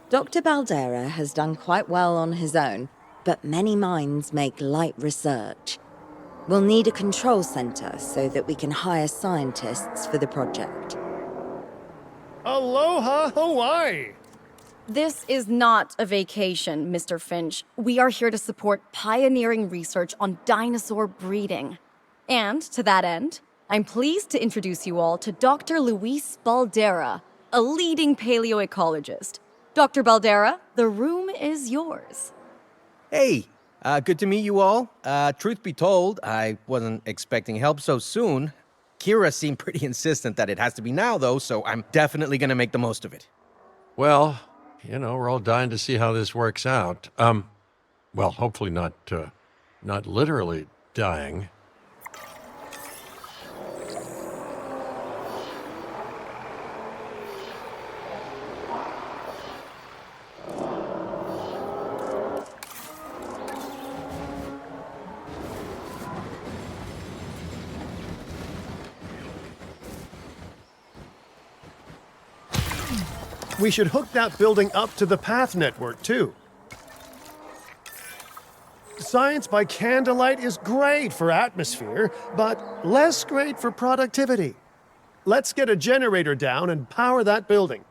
Dr. Baldera has done quite well on his own, but many minds make light research. We'll need a control center so that we can hire scientists for the project. Aloha, Hawaii! This is not a vacation, Mr. Finch. We are here to support pioneering research on dinosaur breeding. And to that end, I'm pleased to introduce you all to Dr. Luis Baldera, a leading paleoecologist. Dr. Baldera, the room is yours. Hey, good to meet you all. Truth be told, I wasn't expecting help so soon. Kira seemed pretty insistent that it has to be now, though, so I'm definitely gonna make the most of it. Well, we're all dying to see how this works out. Well, hopefully not literally dying. We should hook that building up to the path network, too. Science by candlelight is great for atmosphere, but less great for productivity. Let's get a generator down and power that building.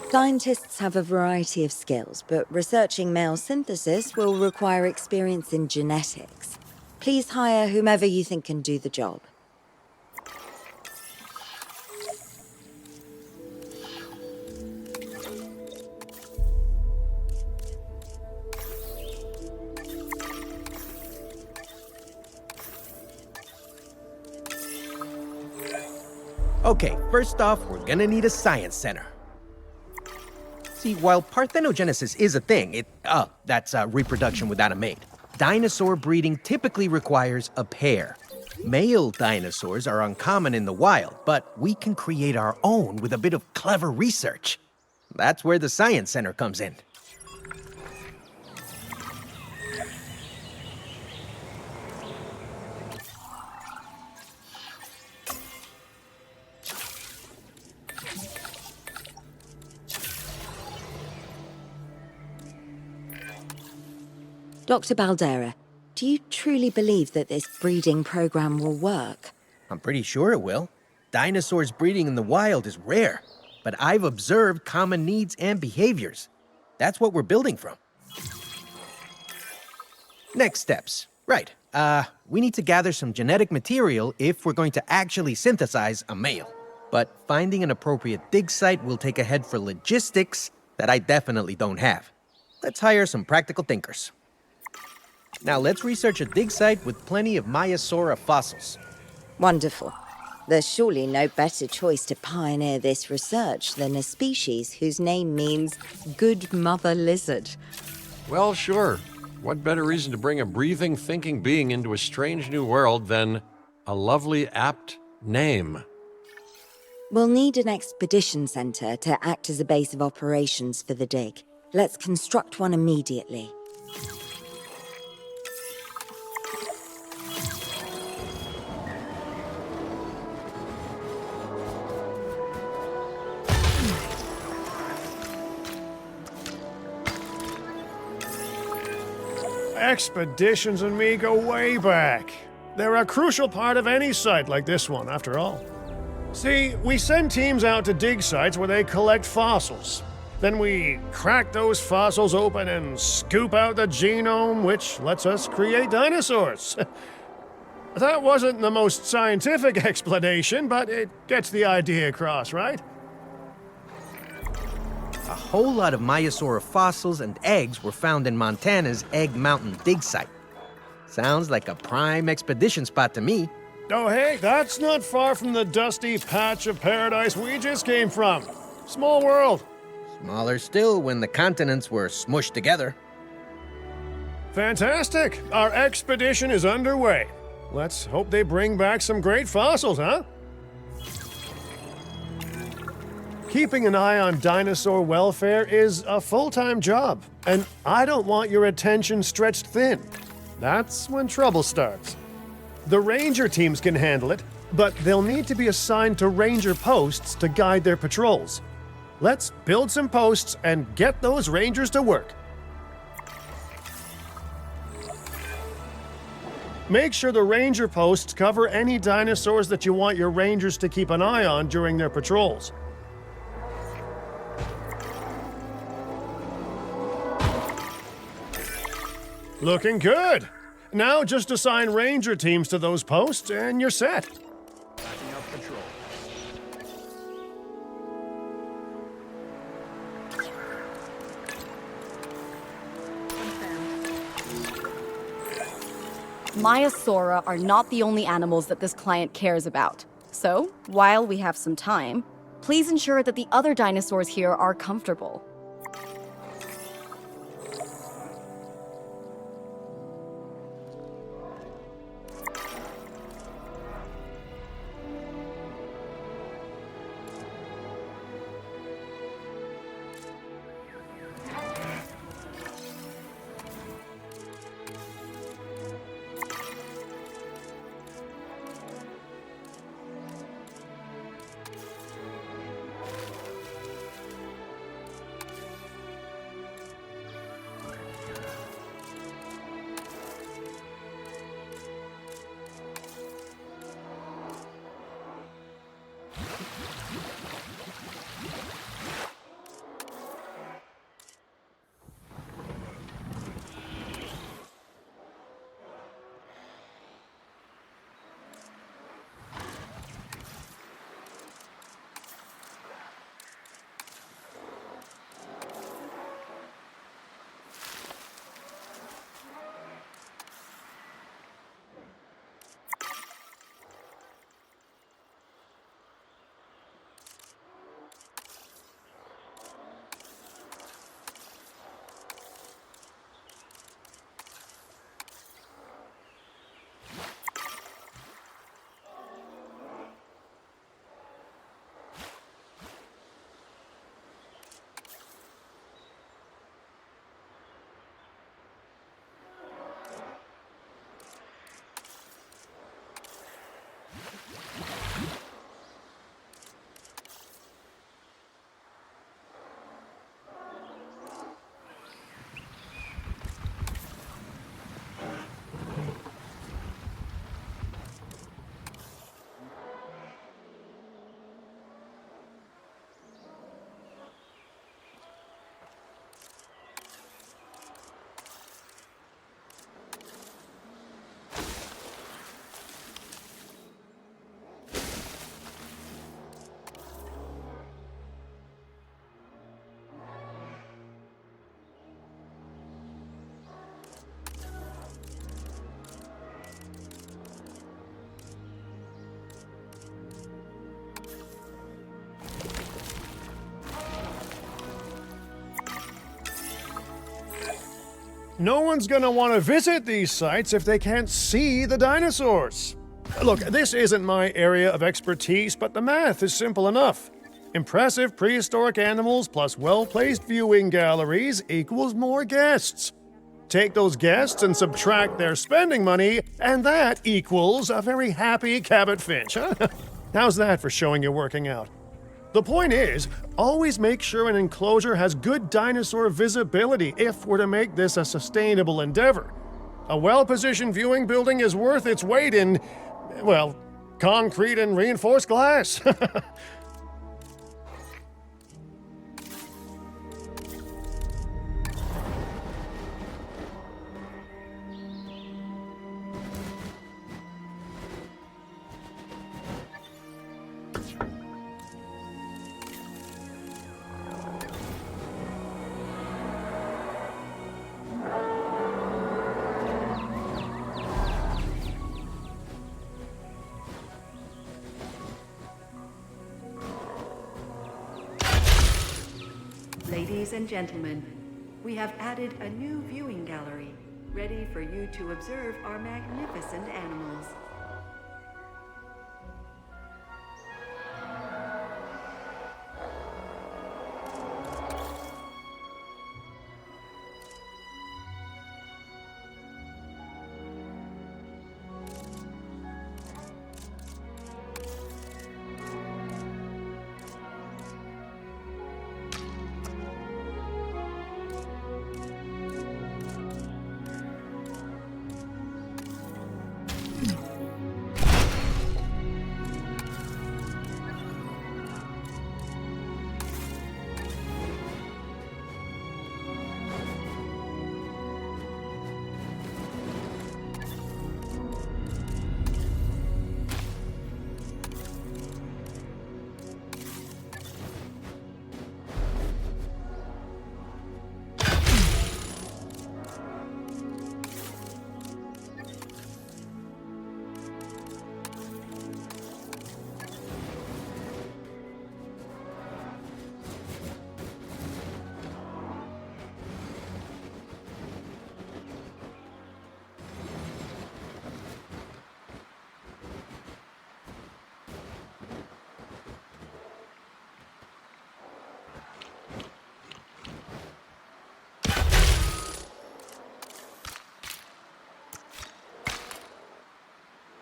Scientists have a variety of skills, but researching male synthesis will require experience in genetics. Please hire whomever you think can do the job. Okay, first off, we're gonna need a science center. See, while parthenogenesis is a thing, that's reproduction without a mate. Dinosaur breeding typically requires a pair. Male dinosaurs are uncommon in the wild, but we can create our own with a bit of clever research. That's where the Science Center comes in. Dr. Baldera, do you truly believe that this breeding program will work? I'm pretty sure it will. Dinosaurs breeding in the wild is rare, but I've observed common needs and behaviors. That's what we're building from. Next steps. Right. We need to gather some genetic material if we're going to actually synthesize a male. But finding an appropriate dig site will take a head for logistics that I definitely don't have. Let's hire some practical thinkers. Now let's research a dig site with plenty of Maiasaura fossils. Wonderful. There's surely no better choice to pioneer this research than a species whose name means good mother lizard. Well, sure. What better reason to bring a breathing, thinking being into a strange new world than a lovely, apt name? We'll need an expedition center to act as a base of operations for the dig. Let's construct one immediately. Expeditions and me go way back. They're a crucial part of any site like this one, after all. See, we send teams out to dig sites where they collect fossils. Then we crack those fossils open and scoop out the genome, which lets us create dinosaurs. That wasn't the most scientific explanation, but it gets the idea across, right? A whole lot of Maiasaura fossils and eggs were found in Montana's Egg Mountain dig site. Sounds like a prime expedition spot to me. Oh hey, that's not far from the dusty patch of paradise we just came from. Small world. Smaller still when the continents were smushed together. Fantastic! Our expedition is underway. Let's hope they bring back some great fossils, huh? Keeping an eye on dinosaur welfare is a full-time job, and I don't want your attention stretched thin. That's when trouble starts. The ranger teams can handle it, but they'll need to be assigned to ranger posts to guide their patrols. Let's build some posts and get those rangers to work. Make sure the ranger posts cover any dinosaurs that you want your rangers to keep an eye on during their patrols. Looking good! Now just assign ranger teams to those posts and you're set. Backing up patrol. Maiasaura are not the only animals that this client cares about. So, while we have some time, please ensure that the other dinosaurs here are comfortable. No one's gonna want to visit these sites if they can't see the dinosaurs. Look, this isn't my area of expertise, but the math is simple enough. Impressive prehistoric animals plus well-placed viewing galleries equals more guests. Take those guests and subtract their spending money, and that equals a very happy Cabot Finch, huh? How's that for showing you're working out? The point is, always make sure an enclosure has good dinosaur visibility if we're to make this a sustainable endeavor. A well-positioned viewing building is worth its weight in, well, concrete and reinforced glass. Ladies and gentlemen, we have added a new viewing gallery, ready for you to observe our magnificent animals.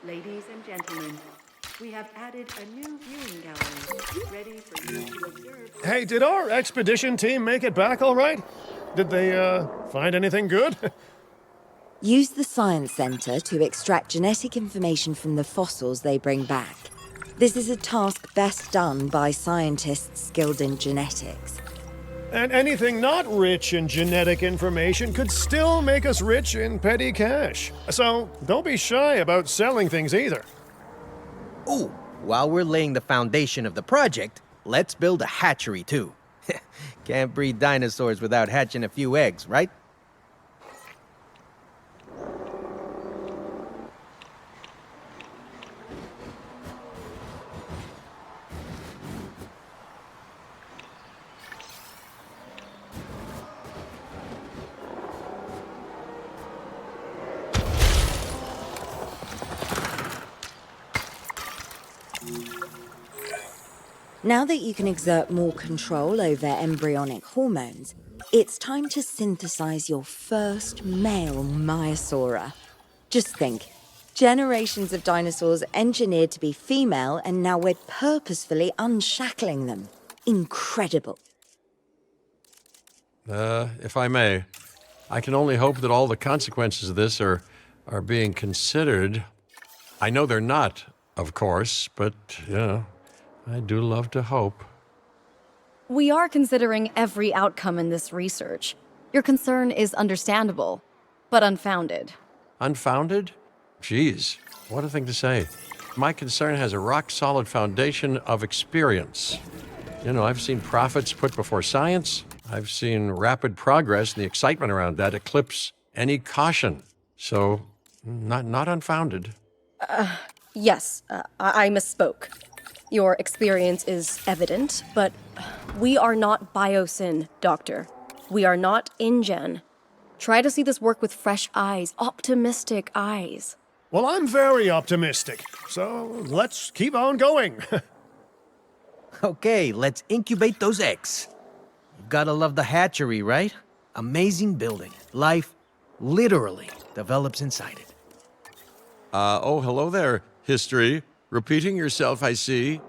Ladies and gentlemen, we have added a new viewing gallery, ready for you to observe. Hey, did our expedition team make it back all right? Did they, find anything good? Use the Science Center to extract genetic information from the fossils they bring back. This is a task best done by scientists skilled in genetics. And anything not rich in genetic information could still make us rich in petty cash. So don't be shy about selling things either. Ooh, while we're laying the foundation of the project, let's build a hatchery too. Can't breed dinosaurs without hatching a few eggs, right? Now that you can exert more control over embryonic hormones, it's time to synthesize your first male Maiasaura. Just think, generations of dinosaurs engineered to be female, and now we're purposefully unshackling them. Incredible. If I may, I can only hope that all the consequences of this are being considered. I know they're not, of course, but, I do love to hope. We are considering every outcome in this research. Your concern is understandable, but unfounded. Unfounded? Geez, what a thing to say. My concern has a rock-solid foundation of experience. I've seen profits put before science. I've seen rapid progress, and the excitement around that eclipse any caution. So, not unfounded. Yes, I misspoke. Your experience is evident, but we are not Biosyn, Doctor. We are not InGen. Try to see this work with fresh eyes, optimistic eyes. Well, I'm very optimistic, so let's keep on going. Okay, let's incubate those eggs. You've gotta love the hatchery, right? Amazing building. Life literally develops inside it. Hello there, history. Repeating yourself, I see.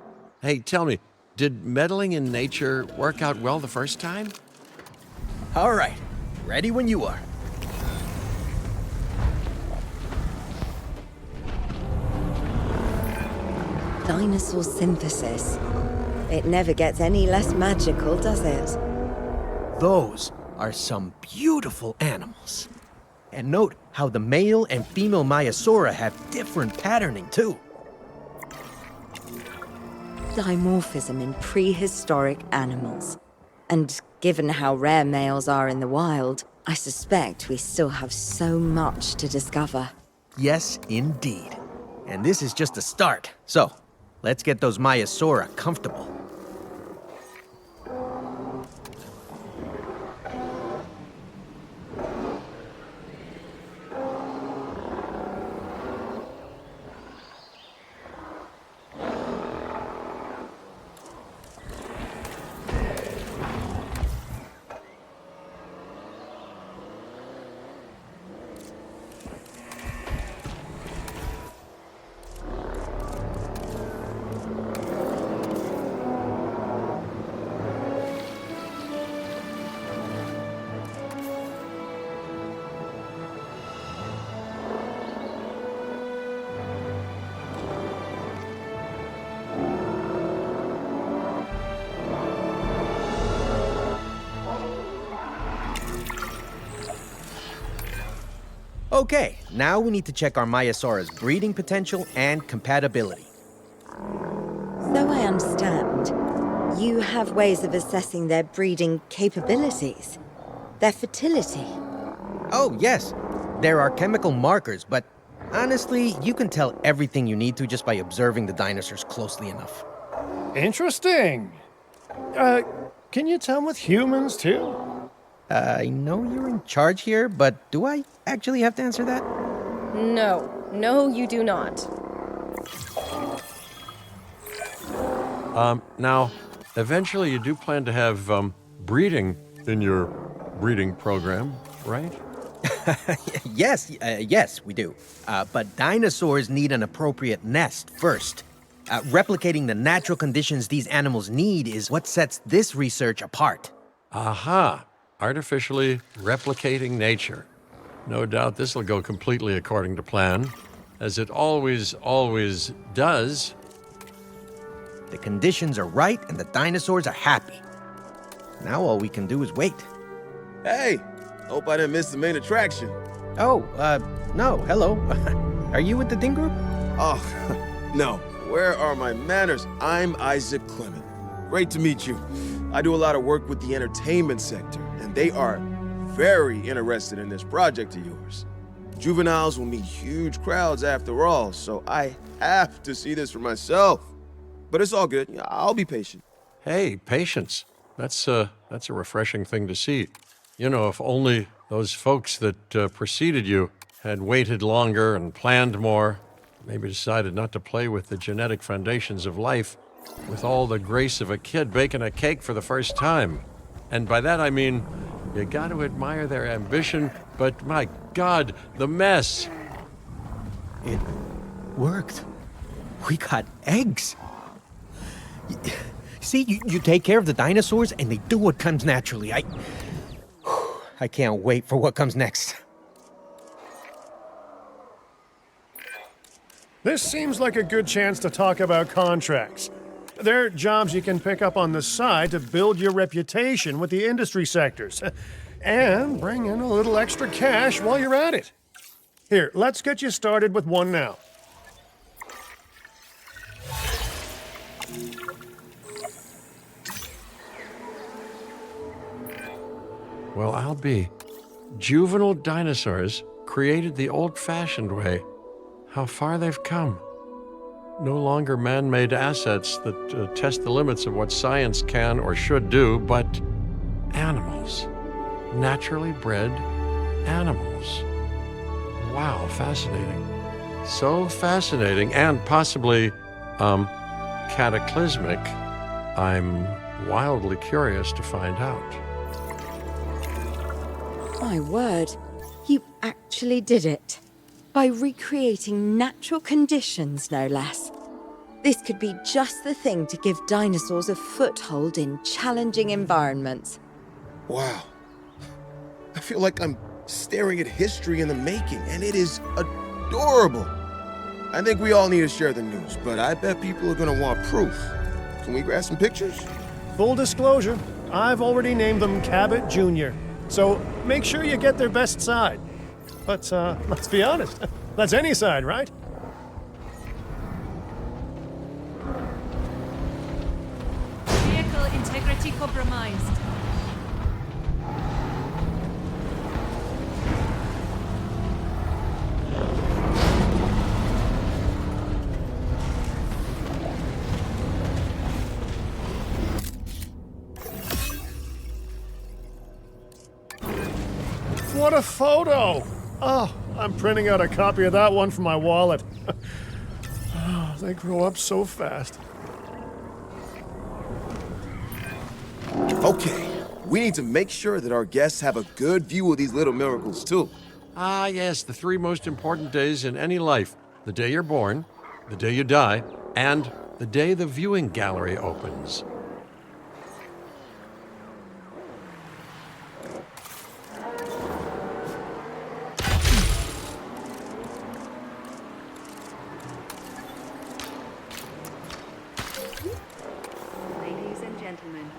Hey, tell me, did meddling in nature work out well the first time? All right, ready when you are. Dinosaur synthesis. It never gets any less magical, does it? Those are some beautiful animals. And note how the male and female Maiasaura have different patterning too. Dimorphism in prehistoric animals. And given how rare males are in the wild, I suspect we still have so much to discover. Yes, indeed. And this is just a start. So, let's get those Maiasaura comfortable. Okay, now we need to check our Maiasaura's breeding potential and compatibility. So I understand, you have ways of assessing their breeding capabilities, their fertility. Oh, yes. There are chemical markers, but honestly, you can tell everything you need to just by observing the dinosaurs closely enough. Interesting. Can you tell with humans too? I know you're in charge here, but do I actually have to answer that? No, you do not. Now, eventually you do plan to have breeding in your breeding program, right? Yes, we do. But dinosaurs need an appropriate nest first. Replicating the natural conditions these animals need is what sets this research apart. Aha! Artificially replicating nature. No doubt this will go completely according to plan, as it always does. The conditions are right and the dinosaurs are happy. Now all we can do is wait. Hey, hope I didn't miss the main attraction. Oh, no, hello. Are you with the Ding Group? Oh, no. Where are my manners? I'm Isaac Clement. Great to meet you. I do a lot of work with the entertainment sector, and they are very interested in this project of yours. Juveniles will meet huge crowds after all, so I have to see this for myself. But it's all good. I'll be patient. Hey, patience. That's a refreshing thing to see. You know, if only those folks that preceded you had waited longer and planned more, maybe decided not to play with the genetic foundations of life with all the grace of a kid baking a cake for the first time. And by that I mean, you got to admire their ambition, but my God, the mess. It worked. We got eggs. See, you take care of the dinosaurs and they do what comes naturally. I can't wait for what comes next. This seems like a good chance to talk about contracts. They're jobs you can pick up on the side to build your reputation with the industry sectors. And bring in a little extra cash while you're at it. Here, let's get you started with one now. Well, I'll be. Juvenile dinosaurs created the old-fashioned way. How far they've come. No longer man-made assets that test the limits of what science can or should do, but animals. Naturally bred animals. Wow, fascinating. So fascinating and possibly, cataclysmic. I'm wildly curious to find out. My word, you actually did it. By recreating natural conditions, no less. This could be just the thing to give dinosaurs a foothold in challenging environments. Wow. I feel like I'm staring at history in the making, and it is adorable. I think we all need to share the news, but I bet people are gonna want proof. Can we grab some pictures? Full disclosure, I've already named them Cabot Jr., so make sure you get their best side. But let's be honest, that's any side, right? Vehicle integrity compromised. What a photo! Oh, I'm printing out a copy of that one for my wallet. Oh, they grow up so fast. Okay, we need to make sure that our guests have a good view of these little miracles, too. Ah, yes, the three most important days in any life. The day you're born, the day you die, and the day the viewing gallery opens. Ladies and gentlemen,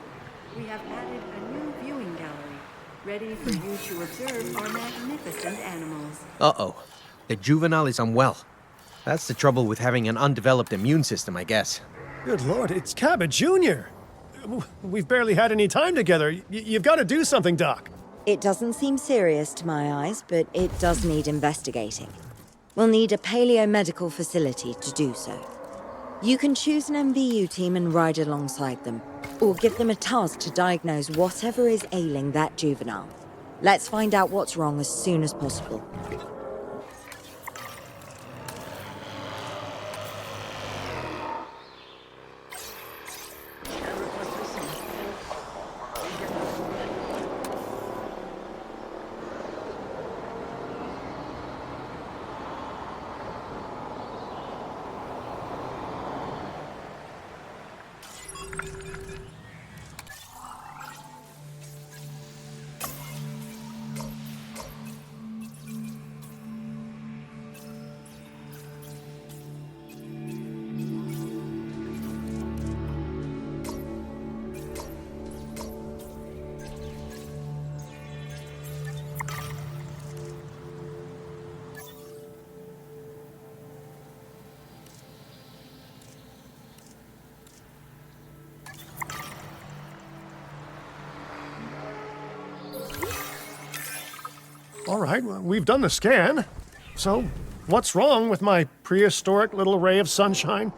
we have added a new viewing gallery, ready for you to observe our magnificent animals. Uh-oh. The juvenile is unwell. That's the trouble with having an undeveloped immune system, I guess. Good Lord, it's Cabot Jr. We've barely had any time together. You've got to do something, Doc. It doesn't seem serious to my eyes, but it does need investigating. We'll need a paleomedical facility to do so. You can choose an MVU team and ride alongside them, or give them a task to diagnose whatever is ailing that juvenile. Let's find out what's wrong as soon as possible. All right, well, we've done the scan. So, what's wrong with my prehistoric little ray of sunshine?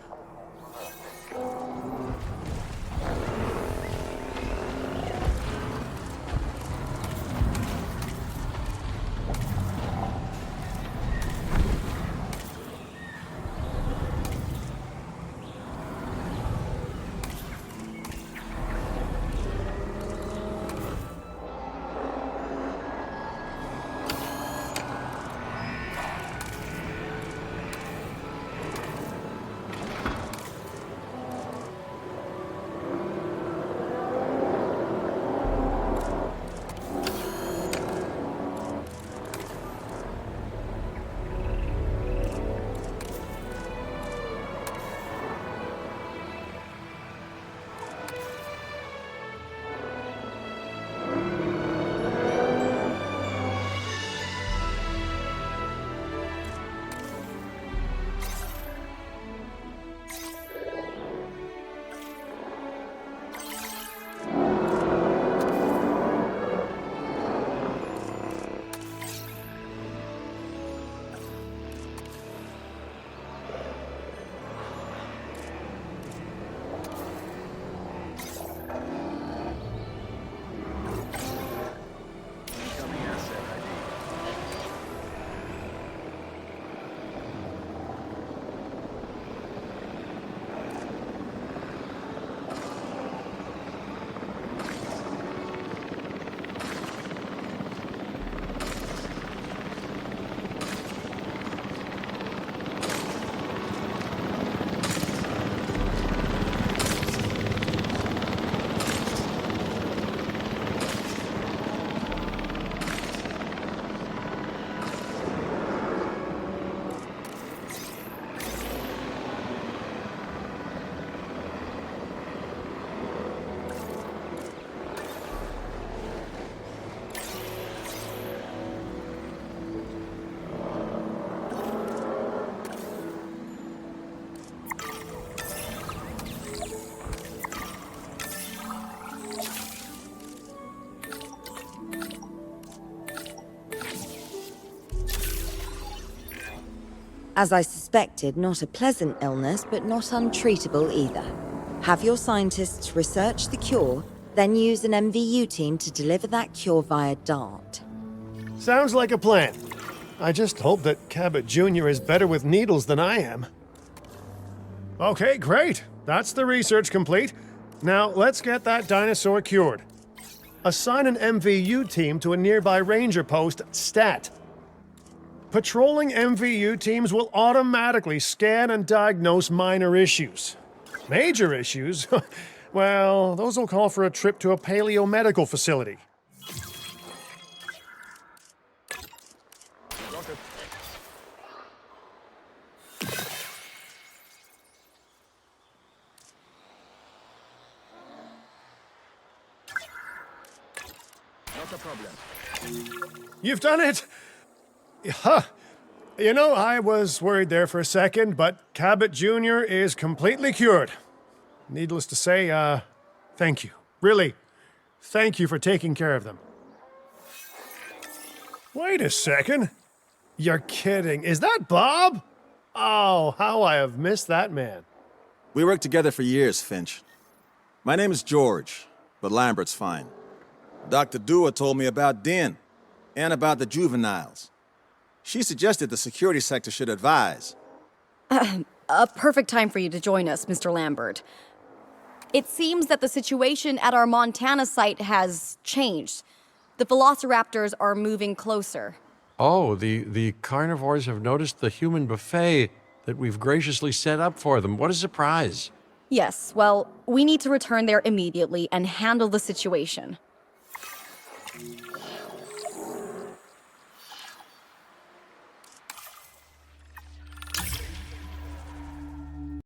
As I suspected, not a pleasant illness, but not untreatable either. Have your scientists research the cure, then use an MVU team to deliver that cure via DART. Sounds like a plan. I just hope that Cabot Jr. is better with needles than I am. Okay, great. That's the research complete. Now, let's get that dinosaur cured. Assign an MVU team to a nearby ranger post, STAT. Patrolling MVU teams will automatically scan and diagnose minor issues. Major issues? Well, those will call for a trip to a paleomedical facility. Not a problem. You've done it! Huh. You know, I was worried there for a second, but Cabot Jr. is completely cured. Needless to say, thank you. Really, thank you for taking care of them. Wait a second. You're kidding. Is that Bob? Oh, how I have missed that man. We worked together for years, Finch. My name is George, but Lambert's fine. Dr. Dewar told me about Den, and about the juveniles. She suggested the security sector should advise. A perfect time for you to join us, Mr. Lambert. It seems that the situation at our Montana site has changed. The velociraptors are moving closer. Oh, the carnivores have noticed the human buffet that we've graciously set up for them. What a surprise. Yes, well, we need to return there immediately and handle the situation.